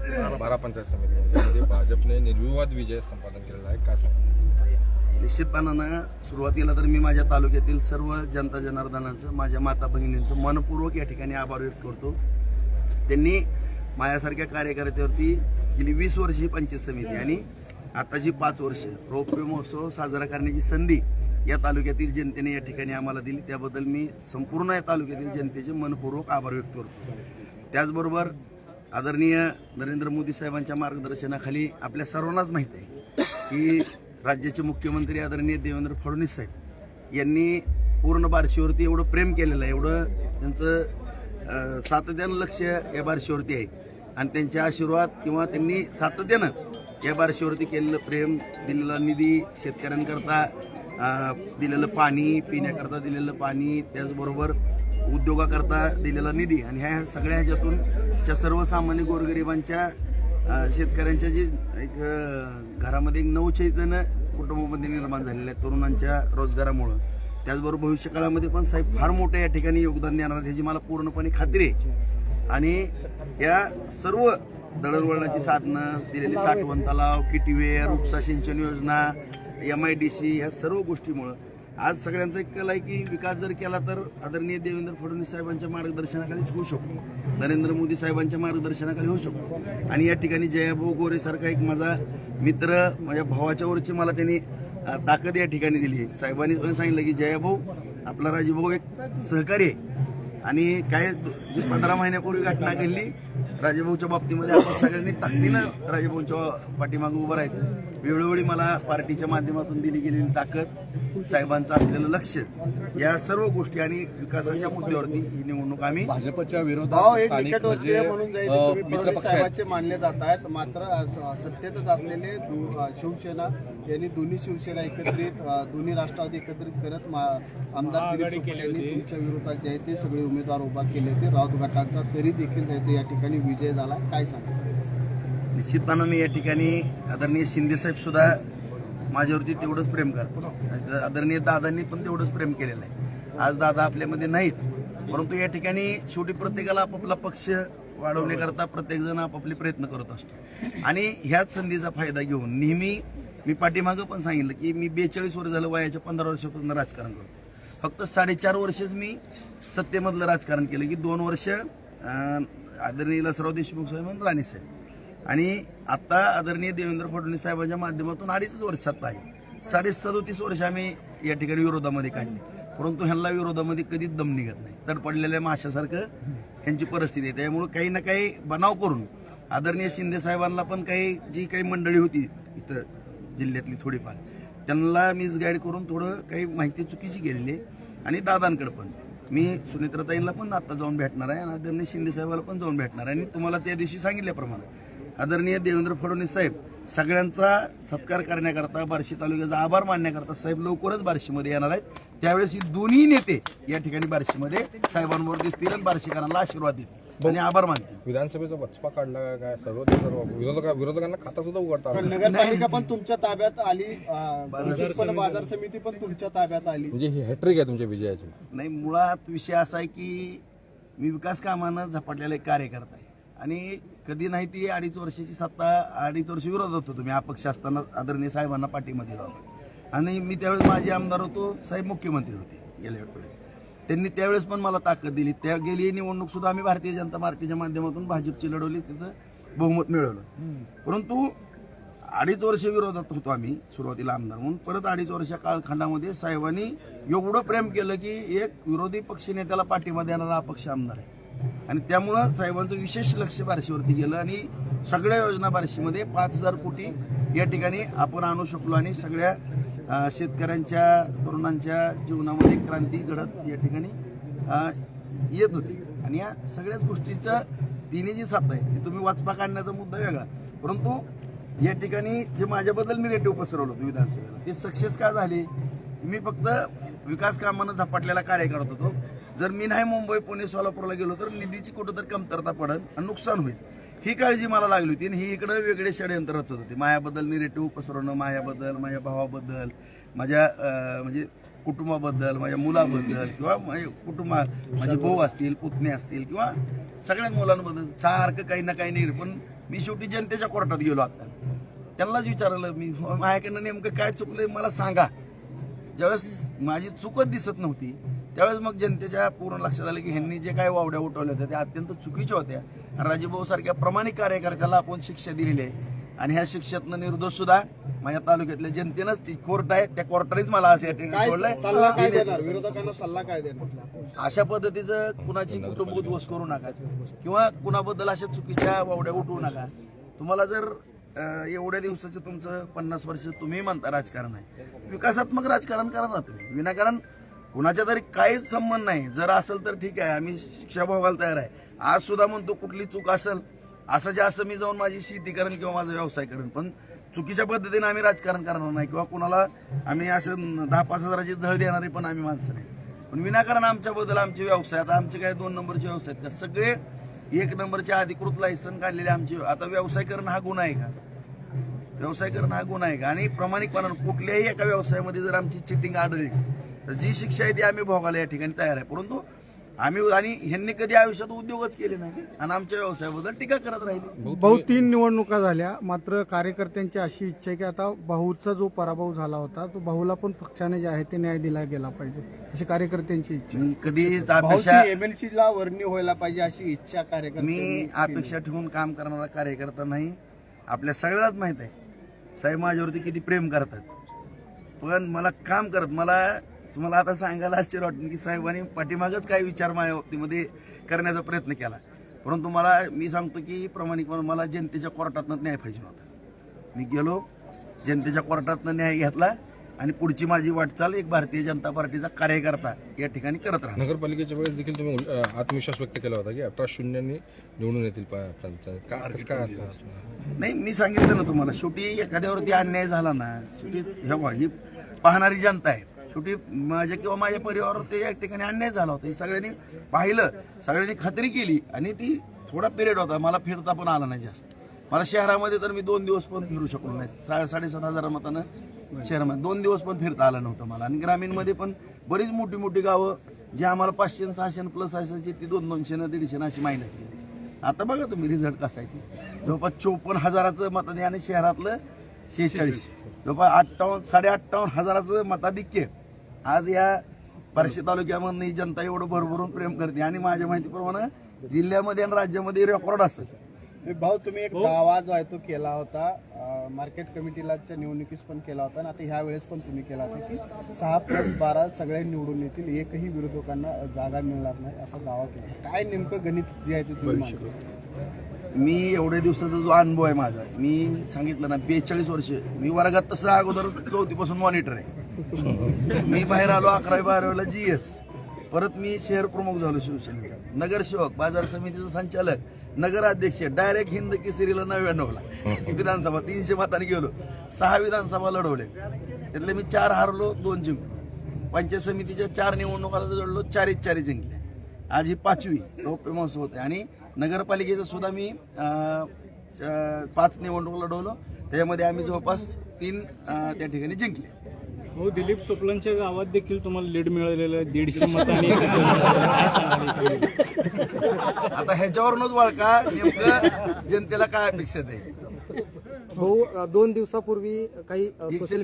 बारा पंचायत समिती भाजपने निर्विवाद विजय संपादन केलेला आहे, काय सांगा? निश्चितपणानं सुरुवातीला तर मी माझ्या तालुक्यातील सर्व जनता जनार्दनांचं, माझ्या माता भगिनींचं मनपूर्वक या ठिकाणी आभार व्यक्त करतो. त्यांनी माझ्यासारख्या कार्यकर्त्यावरती गेली 20 वर्ष ही पंचायत समिती आणि आताची 5 वर्ष रौप्य महोत्सव साजरा करण्याची संधी या तालुक्यातील जनतेने या ठिकाणी आम्हाला दिली. त्याबद्दल मी संपूर्ण या तालुक्यातील जनतेचे मनपूर्वक आभार व्यक्त करतो. त्याचबरोबर आदरणीय नरेंद्र मोदी साहेबांच्या मार्गदर्शनाखाली आपल्या सर्वांनाच माहीत आहे की राज्याचे मुख्यमंत्री आदरणीय देवेंद्र फडणवीस साहेब यांनी पूर्ण बार्शीवरती एवढं प्रेम केलेलं आहे, एवढं त्यांचं सातत्यानं लक्ष या बार्शीवरती आहे आणि त्यांचे आशीर्वाद किंवा त्यांनी सातत्यानं या बार्शीवरती केलेलं प्रेम, दिलेला निधी, शेतकऱ्यांकरता दिलेलं पाणी, पिण्याकरता दिलेलं पाणी, त्याचबरोबर उद्योगाकरता दिलेला निधी आणि ह्या सगळ्या ह्याच्यातून सर्वसामान्य गोरगरिबांच्या शेतकऱ्यांच्या जी एक घरामध्ये एक नवचैतन्य कुटुंबामध्ये निर्माण झालेलं आहे तरुणांच्या रोजगारामुळं. त्याचबरोबर भविष्यकाळामध्ये पण साहेब फार मोठं या ठिकाणी योगदान देणार ह्याची मला पूर्णपणे खात्री आहे. आणि या सर्व दळणवळणाची साधनं दिलेली, साठवण तलाव, किटीवेर, उपसा सिंचन योजना, MIDC ह्या सर्व गोष्टीमुळं आज सगळ्यांचा एक कल आहे की विकास जर केला तर आदरणीय देवेंद्र फडणवीस साहेबांच्या मार्गदर्शनाखालीच होऊ शकतो, नरेंद्र मोदी साहेबांच्या मार्गदर्शनाखाली होऊ शकतो. आणि या ठिकाणी जयाभाऊ गोरेसारखा एक माझा मित्र, माझ्या भावाच्या वरची मला त्यांनी ताकद या ठिकाणी दिली. साहेबांनी पण सांगितलं की जयाभाऊ आपला राजूभाऊ एक सहकारी आहे आणि काय जी 15 महिन्यापूर्वी घटना घडली राजभाऊच्या बाबतीमध्ये आपण सगळ्यांनी ताकदीनं राजभाऊच्या पाठीमागे उभं राहायचं. वेळोवेळी मला पार्टीच्या माध्यमातून दिली गेलेली ताकद, साहेबांचं असलेलं लक्ष, या सर्व गोष्टी आणि विकासाच्या मुद्द्यावरती ही निवडणूक आम्ही भाजपच्या विरोधात साहेबांचे मानले जात आहेत. मात्र सत्तेतच असलेले शिवसेना यांनी दोन्ही शिवसेना एकत्रित, दोन्ही राष्ट्रवादी एकत्रित करत आमदार यांनी तुमच्या विरोधात जे आहे ते सगळे उमेदवार उभा केले होते. राऊत गटाचा तरी देखील या ठिकाणी विजय झाला, काय सांगा? निश्चितपणाने या ठिकाणी आदरणीय शिंदेसाहेब सुद्धा माझ्यावरती तेवढंच प्रेम करतात. आदरणीय दादांनी पण तेवढंच प्रेम केलेलं आहे. आज दादा आपल्यामध्ये नाहीत, परंतु या ठिकाणी शेवटी प्रत्येकाला आपापला पक्ष वाढवण्याकरता प्रत्येकजण आपापले प्रयत्न करत असतो आणि ह्याच संधीचा फायदा घेऊन नेहमी मी पाठीमागं पण सांगितलं की मी 42 वर्ष झालं, वयाच्या 15 वर्षापासून राजकारण करतो. फक्त 4.5 वर्षच मी सत्तेमधलं राजकारण केलं की 2 वर्ष आदरणीय लसराव देशमुख साहेब आणि राणे साहेब आणि आता आदरणीय देवेंद्र फडणवीस साहेबांच्या माध्यमातून 2.5 वर्ष सत्ता आहे. 37 वर्ष आम्ही या ठिकाणी विरोधामध्ये काढली, परंतु ह्यांना विरोधामध्ये कधीच दम निघत नाही. तडपडलेल्या माशासारखं ह्यांची परिस्थिती आहे. त्यामुळे काही ना काही बनाव करून आदरणीय शिंदे साहेबांना पण जी काही मंडळी होती इथं जिल्ह्यातली थोडीफार, त्यांना मिसगाईड करून थोडं काही माहिती चुकीची केलेली आहे. आणि दादांकडे पण मी सुनेत्राताईंना पण आता जाऊन भेटणार आहे आणि आदरणीय शिंदे साहेबांना पण जाऊन भेटणार आहे. आणि तुम्हाला त्या दिवशी सांगितल्याप्रमाणे आदरणीय देवेंद्र फडणवीस साहेब सगळ्यांचा सत्कार करण्याकरता, बार्शी तालुक्याचा आभार मानण्याकरता साहेब लवकरच बार्शीमध्ये येणार आहेत. त्यावेळेस ही दोन्ही नेते या ठिकाणी बार्शीमध्ये साहेबांवर दिसतील आणि बार्शीकरांना आशीर्वाद देतील आणि आभार मानतील. विधानसभेचा वचपा काढला काय? सर्व विरोधकांना खाता सुद्धा उघडतात. नगरपालिका पण तुमच्या ताब्यात आली, बाजार समिती पण तुमच्या ताब्यात आली, म्हणजे ही हॅट्रिक आहे तुमच्या विजयाची. नाही, मुळात विषय असा आहे की मी विकास कामानं झपाटलेला एक कार्यकर्ता आहे आणि कधी नाही ती 2.5 वर्षाची सत्ता, 2.5 वर्ष विरोधात होतो मी अपक्ष असताना आदरणीय साहेबांना पाठिंबा दिला होता आणि मी त्यावेळेस माझे आमदार होतो, साहेब मुख्यमंत्री होते गेल्या वेळेस. त्यांनी त्यावेळेस पण मला ताकद दिली. त्या गेली निवडणूक सुद्धा आम्ही भारतीय जनता पार्टीच्या माध्यमातून भाजपची लढवली, तिथं बहुमत मिळवलं. परंतु 2.5 वर्ष विरोधात होतो आम्ही सुरुवातीला आमदार म्हणून. परत 2.5 वर्षा कालखंडामध्ये साहेबांनी एवढं प्रेम केलं की एक विरोधी पक्षनेत्याला पाठिंबा देणारा अपक्ष आमदार आहे आणि त्यामुळं साहेबांचं विशेष लक्ष बार्शीवरती गेलं आणि सगळ्या योजना बार्शीमध्ये 5,000 कोटी या ठिकाणी आपण आणू शकलो आणि सगळ्या शेतकऱ्यांच्या, तरुणांच्या जीवनामध्ये क्रांती घडत या ठिकाणी येत होती. आणि या सगळ्याच गोष्टीचं तिन्ही जी साथ आहे ती तुम्ही वाचपा काढण्याचा मुद्दा वेगळा, परंतु या ठिकाणी जे माझ्याबद्दल मी रेटिव्ह पसरवलं होतं विधानसभेला ते सक्सेस का झाले? मी फक्त विकास कामानं झपाटलेला कार्य करत होतो. जर मी नाही मुंबई, पुणे, सोलापूरला गेलो तर निधीची कुठंतरी कमतरता पडेल आणि नुकसान होईल, ही काळजी मला लागली होती. आणि ही इकडे वेगळे षडयंत्र रचत होते. माझ्याबद्दल निगेटिव्ह पसरवणं, माझ्याबद्दल, माझ्या भावाबद्दल, माझ्या म्हणजे कुटुंबाबद्दल, माझ्या मुलाबद्दल किंवा माझे भाऊ असतील, पुतणे असतील किंवा सगळ्या मुलांबद्दल सारखं काही ना काही नाही. पण मी शेवटी जनतेच्या कोर्टात गेलो आता, त्यांनाच विचारलं मी माझ्याकडनं नेमकं काय चुकलंय मला सांगा. ज्यावेळेस माझी चुकत दिसत नव्हती त्यावेळेस मग जनतेच्या पूर्ण लक्षात आलं की ह्यांनी जे काय वावड्या उठवल्या होत्या त्या अत्यंत चुकीच्या होत्या. राजीभाऊ सारख्या प्रामाणिक कार्यकर्त्याला आपण शिक्षा दिलेली आहे आणि ह्या शिक्षेतनं निर्दोष सुद्धा माझ्या तालुक्यातल्या जनतेनंच ती कोर्ट आहे त्या कोर्टानेच मला असं या ठिकाणी काय सोडलंय. सल्ला काय देणार विरोधकांना, सल्ला काय देणार? अशा पद्धतीचं कुणाची कुटुंब उद्ध्वस्त करू नका किंवा कुणाबद्दल अशा चुकीच्या वावड्या उठवू नका. तुम्हाला जर एवढ्या दिवसाचं तुमचं 50 वर्ष तुम्ही म्हणता राजकारण आहे, विकासात्मक राजकारण करा ना तुम्ही. विनाकारण कुणाच्या तरी काहीच संबंध नाही. जर असेल तर ठीक आहे, आम्ही शिक्षा भोगायला तयार आहे. आज सुद्धा म्हणतो कुठली चूक असेल असं जे असं मी जाऊन माझी शेती करेन किंवा माझा व्यवसाय करेन, पण चुकीच्या पद्धतीने आम्ही राजकारण करणार नाही किंवा कुणाला आम्ही असं 10-5 हजाराची झळ देणारी पण आम्ही माणसं नाही. पण विनाकारण आमच्याबद्दल आमचे व्यवसाय, आता आमचे काय 2 नंबरचे व्यवसाय आहेत का? सगळे 1 नंबरचे अधिकृत लायसन काढलेले आमचे. आता व्यवसाय करणं हा गुन्हा आहे का? व्यवसाय करणं हा गुन्हा आहे का? आणि प्रामाणिकपणानं कुठल्याही एका व्यवसायामध्ये जर आमची चिटिंग आढळली तर जी शिक्षा आहे ती आम्ही भोगायला या ठिकाणी तयार आहे. परंतु आम्ही आणि ह्यांनी कधी आयुष्यात उद्योगच केले नाही आणि आमच्या व्यवसायाबद्दल टीका करत राहिले. भाऊ 3 निवडणुका झाल्या, मात्र कार्यकर्त्यांची अशी इच्छा आहे की आता भाऊचा जो पराभव झाला होता तो भाऊला पण पक्षाने जे आहे ते न्याय दिला गेला पाहिजे, अशी कार्यकर्त्यांची इच्छा. मी कधीच अपेक्षा MLC ला वर्णी व्हायला पाहिजे अशी इच्छा कार्यकर्त्यांनी मी अपेक्षा ठेवून काम करणारा कार्यकर्ता नाही. आपल्या सगळ्यालाच माहित आहे साहेब माझ्यावरती किती प्रेम करतात, पण मला काम करत मला तुम्हाला आता सांगायला आश्चर्य वाटतं की साहेबांनी पाठीमागच काही विचार माझ्या बाबतीमध्ये करण्याचा प्रयत्न केला. परंतु मी सांगतो की प्रामाणिकपणे मला जनतेच्या कोर्टातनं न्याय पाहिजे होता. मी गेलो जनतेच्या कोर्टातनं न्याय घेतला आणि पुढची माझी वाटचाल एक भारतीय जनता पार्टीचा कार्यकर्ता या ठिकाणी करत राहणार. नगरपालिकेच्या वेळेस देखील तुम्ही आत्मविश्वास व्यक्त केला होता की 18-0 निवडून येतील काय? नाही, मी सांगितलं ना तुम्हाला, शेवटी एखाद्यावरती अन्याय झाला ना, शेवटी ही पाहणारी जनता आहे. शेवटी माझ्या किंवा माझ्या परिवारावरती या ठिकाणी अन्याय झाला होता, हे सगळ्यांनी पाहिलं, सगळ्यांनी खात्री केली आणि ती थोडा पिरियड होता, मला फिरता पण आला नाही जास्त. मला शहरामध्ये तर मी 2 दिवस पण फिरू शकलो नाही. 7,500 मतानं शहरामध्ये 2 दिवस पण फिरता आलं नव्हतं मला. आणि ग्रामीणमध्ये पण बरीच मोठी मोठी गावं जे आम्हाला 500-600 प्लस असायची ती 200-150 अशी मायनस गेली. आता बघा तुम्ही रिझल्ट कसा आहे, जवळपास 54,000 मतांनी आणि शहरातलं 46, जवळपास 58,000 मताधिक्य. आज या बार्शी तालुक्यामध्ये जनता एवढं भरभरून प्रेम करते आणि माझ्या माहितीप्रमाणे जिल्ह्यामध्ये आणि राज्यामध्ये रेकॉर्ड असेल. भाऊ तुम्ही एक दावा जो आहे तो केला होता मार्केट कमिटीलाच्या निवडणुकीस पण केला होता आणि आता ह्या वेळेस पण तुम्ही केला होता की 6+12 सगळे निवडून येतील, एकही विरोधकांना जागा मिळणार नाही असा दावा केला. काय नेमकं गणित जे आहे ते तुम्ही मांडलं? मी एवढ्या दिवसाचा जो अनुभव आहे माझा, मी सांगितलं ना 42 वर्ष मी वर्गात तसं अगोदर 4थी पासून मॉनिटर आहे. मी बाहेर आलो 11वी-12वीला GS, परत मी शहर प्रमुख झालो शिवसेनेचा, नगरसेवक, बाजार समितीचा संचालक, नगराध्यक्ष, डायरेक्ट हिंद केसरीला 99ला विधानसभा 300 मतांनी गेलो. 6 विधानसभा लढवले, त्यातले मी 4 हारलो, 2 जिंकलो. पंचायत समितीच्या 4 निवडणुकाला लढलो, 4 जिंकले. आज ही 5वी रौप्य महोत्सव होते. आणि नगरपालिकेचं सुद्धा मी 5 निवडणूक लढवलो, त्याच्यामध्ये आम्ही जवळपास 3 त्या ठिकाणी जिंकले. हो, दिलीप सोपलांच्या गावात देखील तुम्हाला लीड मिळालेलं आहे 150 मतांनी. आता ह्याच्यावरूनच वळका नेमकं जनतेला काय अपेक्षित आहे. भाऊ 2 दिवसापूर्वी काही सोशल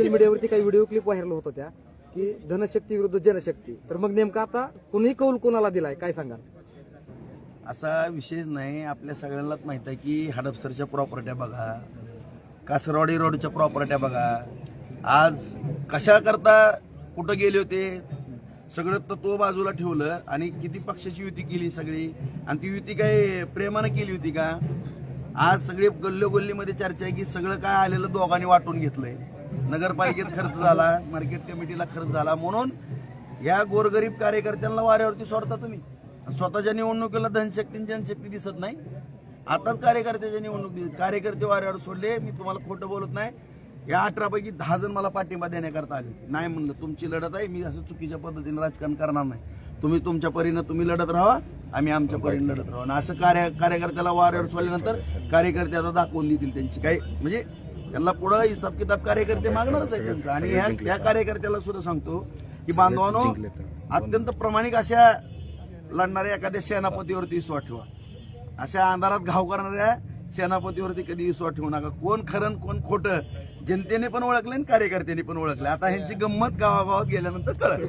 मीडियावरती काही व्हिडिओ क्लिप व्हायरल होत होत्या की धनशक्ती विरुद्ध जनशक्ती, तर मग नेमका आता कोणीही कौल कोणाला दिलाय काय सांगा? असा विषयच नाही. आपल्या सगळ्यांनाच माहित आहे की हडपसरच्या प्रॉपर्ट्या बघा, कासरवाडी रोडच्या प्रॉपर्ट्या बघा, आज कशा करता कुठं गेले होते, सगळं तत्व बाजूला ठेवलं आणि किती पक्षाची युती केली सगळी. आणि ती युती काय प्रेमानं केली होती का? आज सगळे गल्लोगल्लीमध्ये चर्चा आहे की सगळं काय आलेलं दोघांनी वाटून घेतलंय. नगरपालिकेत खर्च झाला, मार्केट कमिटीला खर्च झाला, म्हणून या गोरगरीब कार्यकर्त्यांना वाऱ्यावरती सोडता तुम्ही. स्वतःच्या निवडणुकीला धनशक्ती जनशक्ती दिसत नाही. आताच कार्यकर्त्याच्या निवडणूक कार्यकर्ते वाऱ्यावर सोडले. मी तुम्हाला खोटं बोलत नाही. या 18 पैकी 10 जण मला पाठिंबा देण्याकरता आले. नाही म्हणलं तुमची लढत आहे, मी असं चुकीच्या पद्धतीने राजकारण करणार नाही. तुम्ही तुमच्या परीनं तुम्ही लढत राहा, आम्ही आमच्या परीनं लढत राहू. आणि असं कार्यकर्त्याला वाऱ्यावर सोडल्यानंतर कार्यकर्ते आता दाखवून देतील त्यांची काय, म्हणजे त्यांना पुढं हिसाब किताब कार्यकर्ते मागणारच आहे त्यांचा. आणि ह्या कार्यकर्त्याला सुद्धा सांगतो की बांधवानो, अत्यंत प्रामाणिक अशा लढणाऱ्या एखाद्या सेनापतीवरती विश्वास ठेवा. अशा अंधारात घाव करणाऱ्या सेनापतीवरती कधी विश्वास ठेवू नका. कोण खरं कोण खोटं जनतेने पण ओळखलं आणि कार्यकर्त्यांनी पण ओळखलं. आता ह्यांची गंमत गावागावात गेल्यानंतर कळलं.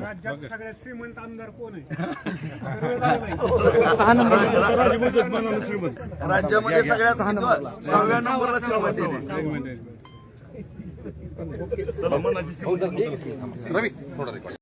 राज्यात सगळ्यात श्रीमंत आमदार कोण आहे? 6 नंबर राज्यामध्ये सगळ्यात 6व्या नंबरला श्रीमंत आहे. रवी थोडा रेकॉर्ड